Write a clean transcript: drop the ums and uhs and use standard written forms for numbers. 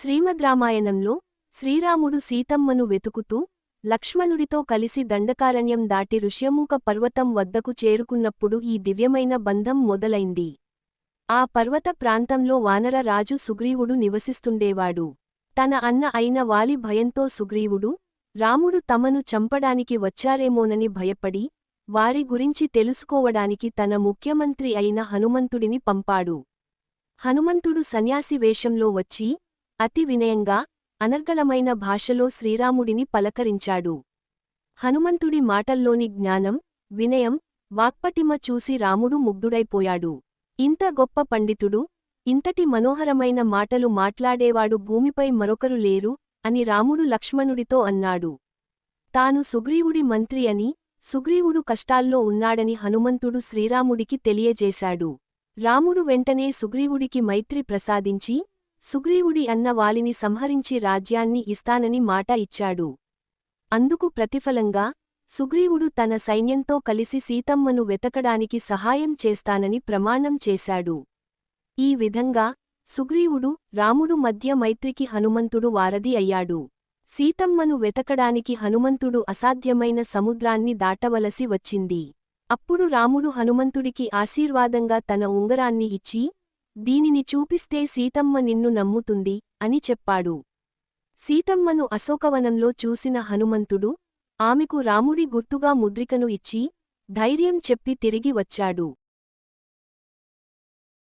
శ్రీమద్రామాయణంలో శ్రీరాముడు సీతమ్మను వెతుకుతూ లక్ష్మణుడితో కలిసి దండకారణ్యం దాటి ఋష్యమూక పర్వతం వద్దకు చేరుకున్నప్పుడు ఈ దివ్యమైన బంధం మొదలైంది. ఆ పర్వత ప్రాంతంలో వానర రాజు సుగ్రీవుడు నివసిస్తుండేవాడు. తన అన్న అయిన వాలి భయంతో సుగ్రీవుడు, రాముడు తమను చంపడానికి వచ్చారేమోనని భయపడి, వారి గురించి తెలుసుకోవడానికి తన ముఖ్యమంత్రి అయిన హనుమంతుడిని పంపాడు. హనుమంతుడు సన్యాసి వేషంలో వచ్చి, అతి వినయంగా, అనర్గళమైన భాషలో శ్రీరాముడిని పలకరించాడు. హనుమంతుడి మాటల్లోని జ్ఞానం, వినయం, వాక్పటిమ చూసి రాముడు ముగ్ధుడైపోయాడు. ఇంత గొప్ప పండితుడు, ఇంతటి మనోహరమైన మాటలు మాట్లాడేవాడు భూమిపై మరొకరు లేరు, అని రాముడు లక్ష్మణుడితో అన్నాడు. తాను సుగ్రీవుడి మంత్రి అని, సుగ్రీవుడు కష్టాల్లో ఉన్నాడని హనుమంతుడు శ్రీరాముడికి తెలియజేశాడు. రాముడు వెంటనే సుగ్రీవుడికి మైత్రి ప్రసాదించి, సుగ్రీవుడి అన్న వాలిని సంహరించి రాజ్యాన్ని ఇస్తానని మాట ఇచ్చాడు. అందుకు ప్రతిఫలంగా, సుగ్రీవుడు తన సైన్యంతో కలిసి సీతమ్మను వెతకడానికి సహాయం చేస్తానని ప్రమాణం చేశాడు. ఈ విధంగా, సుగ్రీవుడు, రాముడు మధ్య మైత్రికి హనుమంతుడు వారధి అయ్యాడు. సీతమ్మను వెతకడానికి హనుమంతుడు అసాధ్యమైన సముద్రాన్ని దాటవలసి వచ్చింది. అప్పుడు రాముడు హనుమంతుడికి ఆశీర్వాదంగా తన ఉంగరాన్ని ఇచ్చి, దీనిని చూపిస్తే సీతమ్మ నిన్ను నమ్ముతుంది, అని చెప్పాడు. సీతమ్మను అశోకవనంలో చూసిన హనుమంతుడు, ఆమెకు రాముడి గుర్తుగా ముద్రికను ఇచ్చి, ధైర్యం చెప్పి తిరిగి వచ్చాడు.